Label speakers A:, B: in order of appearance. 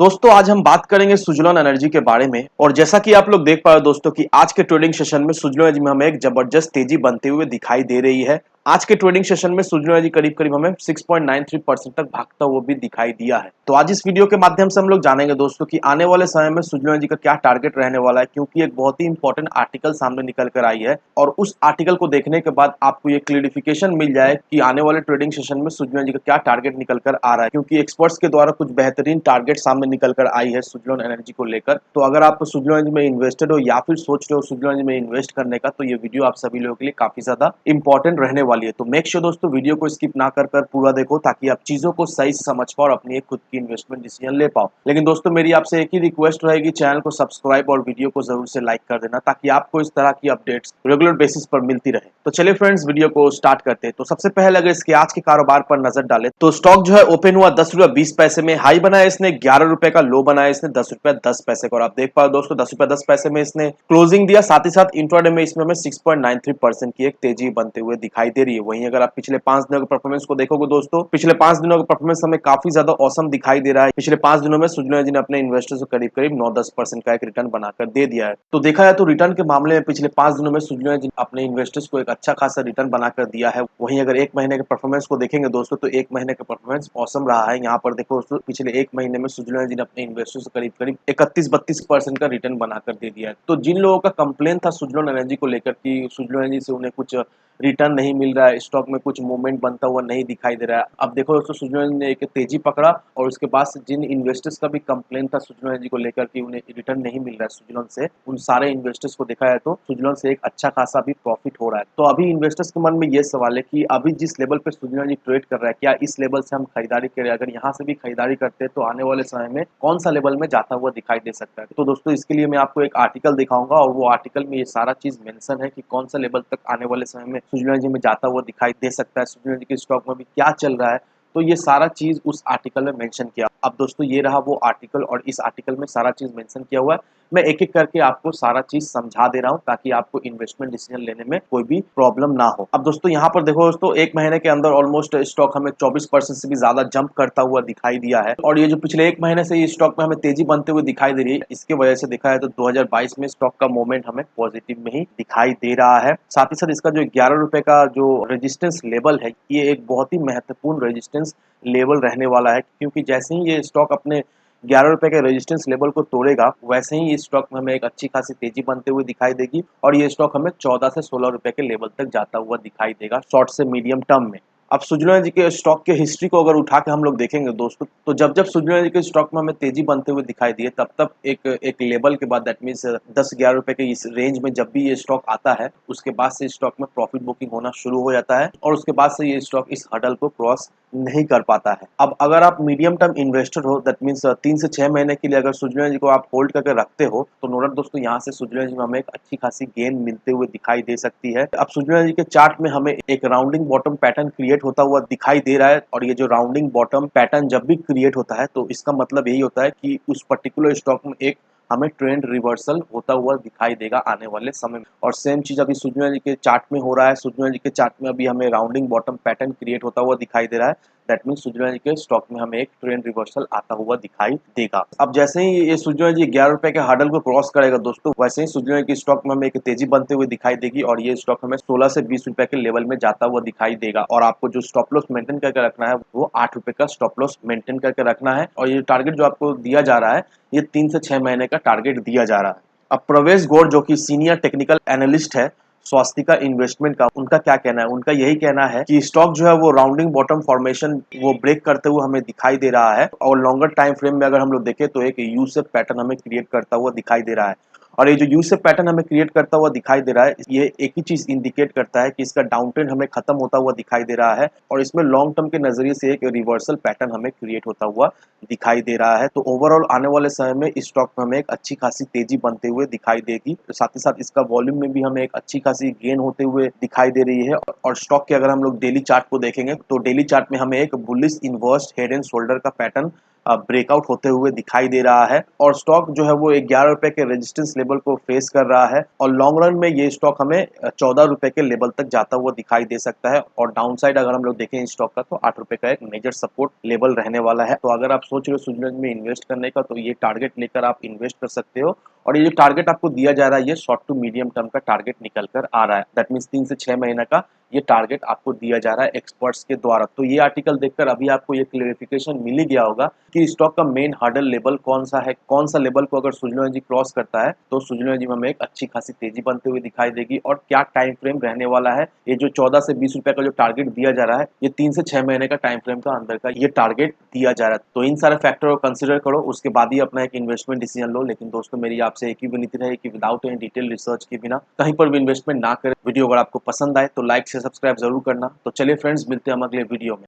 A: दोस्तों आज हम बात करेंगे सुजलॉन एनर्जी के बारे में। और जैसा कि आप लोग देख पा रहे हो दोस्तों कि आज के ट्रेडिंग सेशन में सुजलॉन एनर्जी में हमें एक जबरदस्त तेजी बनते हुए दिखाई दे रही है। आज के ट्रेडिंग सेशन में सुजलॉन एनर्जी करीब करीब हमें 6.93% तक भागता हुआ भी दिखाई दिया है। तो आज इस वीडियो के माध्यम से हम लोग जानेंगे दोस्तों कि आने वाले समय में सुजलॉन एनर्जी का क्या टारगेट रहने वाला है, क्योंकि एक बहुत ही इंपॉर्टेंट आर्टिकल सामने निकल कर आई है और उस आर्टिकल को देखने के बाद आपको ये क्लियरिफिकेशन मिल जाए कि आने वाले ट्रेडिंग सेशन में सुजलॉन एनर्जी का क्या टारगेट निकल कर आ रहा है, क्योंकि एक्सपर्ट्स के द्वारा कुछ बेहतरीन टारगेट सामने निकल कर आई है सुजलॉन एनर्जी को लेकर। तो अगर आप सुजलॉन एनर्जी में इन्वेस्टेड हो या फिर सोच रहे हो सुजलॉन एनर्जी में इन्वेस्ट करने का, तो ये वीडियो आप सभी लोगों के लिए काफी ज्यादा इंपॉर्टेंट रहने वाली है। तो मेक श्योर दोस्तों वीडियो को स्किप ना कर पूरा देखो, ताकि आप चीजों को सही से समझ पाओ और अपनी एक खुद की इन्वेस्टमेंट डिसीजन ले पाओ। लेकिन दोस्तों मेरी आपसे एक ही रिक्वेस्ट रहेगी, चैनल को सब्सक्राइब और वीडियो को जरूर से लाइक कर देना, ताकि आपको इस तरह की अपडेट्स रेगुलर बेसिस पर मिलती रहे। तो चलिए फ्रेंड्स वीडियो को स्टार्ट करते हैं। तो सबसे पहले अगर इसके आज के कारोबार पर नजर डालें तो स्टॉक जो है ओपन हुआ 10 रुपया 20 पैसे में, हाई बनाया इसने 11 रुपए का, लो बनाया इसने 10 रुपया 10 पैसे का। और आप देख पाओ दोस्तों 10 रुपया 10 पैसे में इसने क्लोजिंग दिया। साथ ही साथ इंट्राडे में इसमें हमें 6.93% की एक तेजी बनते हुए दिखाई दे रही है। वहीं अगर आप पिछले 5 दिनों के परफॉर्मेंस को देखोगे दोस्तों, पिछले 5 दिनों का परफॉर्मेंस हमें काफी ज्यादा औसम दिखाई दे रहा है। पिछले 5 दिनों में सुजलॉन एनर्जी ने अपने इन्वेस्टर्स को करीब करीब 9-10% का एक रिटर्न बनाकर दे दिया है। तो देखा जाए तो रिटर्न के मामले में पिछले 5 दिनों में सुजलॉन एनर्जी ने अपने इन्वेस्टर्स को एक अच्छा खासा रिटर्न बनाकर दिया है। वहीं अगर एक महीने के परफॉर्मेंस को देखेंगे दोस्तों, तो एक महीने का परफॉर्मेंस औसम रहा है। यहाँ पर देखो दोस्तों पिछले एक महीने में सुजलॉन एनर्जी ने अपने इन्वेस्टर्स को करीब करीब 31-32% का रिटर्न बनाकर दे दिया है। तो जिन लोगों का कंप्लेन था सुजलॉन एनर्जी को लेकर कि सुजलॉन एनर्जी से उन्हें कुछ रिटर्न नहीं मिल रहा है, स्टॉक में कुछ मूवमेंट बनता हुआ नहीं दिखाई दे रहा है, अब देखो दोस्तों सुजलॉन एनर्जी ने एक तेजी पकड़ा। और उसके बाद से जिन इन्वेस्टर्स का भी कंप्लेन था सुजलॉन एनर्जी को लेकर कि उन्हें रिटर्न नहीं मिल रहा है सुजलॉन से, उन सारे इन्वेस्टर्स को देखा जाए तो सुजलॉन से एक अच्छा खासा भी प्रॉफिट हो रहा है। तो अभी इन्वेस्टर्स के मन में ये सवाल है कि अभी जिस लेवल पे सुजलॉन एनर्जी ट्रेड कर रहा है, क्या इस लेवल से हम खरीदारी करें? अगर यहाँ से भी खरीदारी करते हैं तो आने वाले समय में कौन सा लेवल में जाता हुआ दिखाई दे सकता है? तो दोस्तों इसके लिए मैं आपको एक आर्टिकल दिखाऊंगा और वो आर्टिकल में ये सारा चीज मेंशन है कि कौन सा लेवल तक आने वाले समय में सुजलॉन एनर्जी में जाता हुआ दिखाई दे सकता है, सुजलॉन एनर्जी के स्टॉक में भी क्या चल रहा है। तो ये सारा चीज उस आर्टिकल में मेंशन किया। अब दोस्तों ये रहा वो आर्टिकल और इस आर्टिकल में सारा चीज मेंशन किया हुआ है। मैं एक एक करके आपको सारा चीज समझा दे रहा हूँ, ताकि आपको इन्वेस्टमेंट डिसीजन लेने में कोई भी प्रॉब्लम ना हो। अब दोस्तों यहाँ पर देखो दोस्तों, एक महीने के अंदर ऑलमोस्ट स्टॉक हमें 24% से भी ज्यादा जंप करता हुआ दिखाई दिया है। और ये जो पिछले एक महीने से ये स्टॉक में हमें तेजी बनते हुए दिखाई दे रही है, इसकी वजह से देखा है तो 2022 में स्टॉक का मूवमेंट हमें पॉजिटिव में ही दिखाई दे रहा है। साथ ही साथ इसका जो 11 रुपए का जो रेजिस्टेंस लेवल है, ये एक बहुत ही महत्वपूर्ण रेजिस्टेंस लेवल रहने वाला है, क्योंकि जैसे ही ये स्टॉक अपने 11 रुपए के रेजिस्टेंस लेवल को तोड़ेगा, वैसे ही इस स्टॉक में हमें एक अच्छी खासी तेजी बनते हुए दिखाई देगी और ये स्टॉक हमें 14 से 16 रुपए के लेवल तक जाता हुआ दिखाई देगा शॉर्ट से मीडियम टर्म में। अब सुजलॉन एनर्जी के स्टॉक के हिस्ट्री को अगर उठा के हम लोग देखेंगे दोस्तों, तो जब जब सुजलॉन एनर्जी के स्टॉक में हमें तेजी बनते हुए दिखाई दिए, तब तब एक लेवल के बाद दैट मीन्स 10-11 रुपए के इस रेंज में जब भी ये स्टॉक आता है, उसके बाद से स्टॉक में प्रॉफिट बुकिंग होना शुरू हो जाता है और उसके बाद से ये स्टॉक इस हडल को क्रॉस नहीं कर पाता है। अब अगर आप मीडियम टर्म इन्वेस्टर हो, दैट मीन्स 3 से 6 महीने के लिए अगर सुजलॉन एनर्जी को आप होल्ड करके रखते हो, तो नो डाउट दोस्तों यहाँ से सुजलॉन एनर्जी में हमें एक अच्छी खासी गेन मिलते हुए दिखाई दे सकती है। अब सुजलॉन एनर्जी के चार्ट में हमें एक राउंडिंग बॉटम पैटर्न क्रिएट होता हुआ दिखाई दे रहा है। और ये जो राउंडिंग बॉटम पैटर्न जब भी क्रिएट होता है, तो इसका मतलब यही होता है कि उस पर्टिकुलर स्टॉक में एक हमें ट्रेंड रिवर्सल होता हुआ दिखाई देगा आने वाले समय में। और सेम चीज अभी सुजलॉन एनर्जी के चार्ट में हो रहा है। सुजलॉन एनर्जी के चार्ट में अभी हमें राउंडिंग बॉटम पैटर्न क्रिएट होता हुआ दिखाई दे रहा है। दैट मीन सुजलॉन एनर्जी के स्टॉक में हमें एक ट्रेंड रिवर्सल आता हुआ दिखाई देगा। अब जैसे ही ये सुजलॉन एनर्जी 11 रुपए के हडल को क्रॉस करेगा दोस्तों, वैसे ही सुजलॉन एनर्जी के स्टॉक में हमें एक तेजी बनते हुए दिखाई देगी और ये स्टॉक हमें 16 से 20 रुपए के लेवल में जाता हुआ दिखाई देगा। और आपको जो स्टॉप लॉस मेंटेन करके रखना है, वो 8 रुपए का स्टॉप लॉस मेंटेन करके रखना है। और ये टारगेट जो आपको दिया जा रहा है, ये 3 से 6 महीने का टारगेट दिया जा रहा है। अब प्रवेश गौड़ जो कि सीनियर टेक्निकल एनालिस्ट है स्वास्तिका इन्वेस्टमेंट का, उनका क्या कहना है? उनका यही कहना है कि स्टॉक जो है वो राउंडिंग बॉटम फॉर्मेशन वो ब्रेक करते हुए हमें दिखाई दे रहा है। और लॉन्गर टाइम फ्रेम में अगर हम लोग देखें तो एक यू शेप पैटर्न हमें क्रिएट करता हुआ दिखाई दे रहा है। और ये जो यू शेप पैटर्न हमें क्रिएट करता हुआ दिखाई दे रहा है, ये एक ही चीज इंडिकेट करता है कि इसका डाउन ट्रेंड हमें खत्म होता हुआ दिखाई दे रहा है और इसमें लॉन्ग टर्म के नजरिए से एक रिवर्सल पैटर्न हमें क्रिएट होता हुआ दिखाई दे रहा है। तो ओवरऑल आने वाले समय में इस स्टॉक में हमें एक अच्छी खासी तेजी बनते हुए दिखाई देगी। तो साथ ही साथ इसका वॉल्यूम में भी हमें एक अच्छी खासी गेन होते हुए दिखाई दे रही है। और स्टॉक के अगर हम लोग डेली चार्ट को देखेंगे, तो डेली चार्ट में हमें एक bullish inverse head and shoulder का पैटर्न ब्रेकआउट होते हुए दिखाई दे रहा है और स्टॉक जो है वो 11 रुपए के रेजिस्टेंस लेवल को फेस कर रहा है और लॉन्ग रन में ये स्टॉक हमें 14 रुपए के लेवल तक जाता हुआ दिखाई दे सकता है और डाउन साइड अगर हम लोग देखें इस स्टॉक का तो 8 रुपए का एक मेजर सपोर्ट लेवल रहने वाला है। तो अगर आप सोच रहे हो सुजलॉन में इन्वेस्ट करने का तो ये टारगेट लेकर आप इन्वेस्ट कर सकते हो और ये जो टारगेट आपको दिया जा रहा है ये शॉर्ट टू मीडियम टर्म का टारगेट निकल कर आ रहा है। दैट मीन्स 3 से 6 महीने का ये टारगेट आपको दिया जा रहा है एक्सपर्ट्स के द्वारा। तो ये आर्टिकल देखकर अभी आपको ये क्लेरिफिकेशन मिल ही गया होगा कि स्टॉक का मेन हर्डल लेवल कौन सा है, कौन सा लेवल को अगर सुजलॉन एनर्जी क्रॉस करता है तो सुजलॉन एनर्जी में हमें एक अच्छी खासी तेजी बनते हुए दिखाई देगी और क्या टाइम फ्रेम रहने वाला है। ये जो 14 से 20 रुपए का जो टारगेट दिया जा रहा है ये 3 से 6 महीने का टाइम फ्रेम का अंदर का ये टारगेट दिया जा रहा है। तो इन सारे फैक्टर को कंसिडर करो, उसके बाद ही अपना एक इन्वेस्टमेंट डिसीजन लो। लेकिन दोस्तों मेरी आपसे एक ही विनती है कि विदाउट एनी डिटेल रिसर्च के बिना कहीं पर भी इन्वेस्टमेंट ना करें। वीडियो अगर आपको पसंद आए तो लाइक से सब्सक्राइब जरूर करना। तो चलिए फ्रेंड्स, मिलते हैं हम अगले वीडियो में।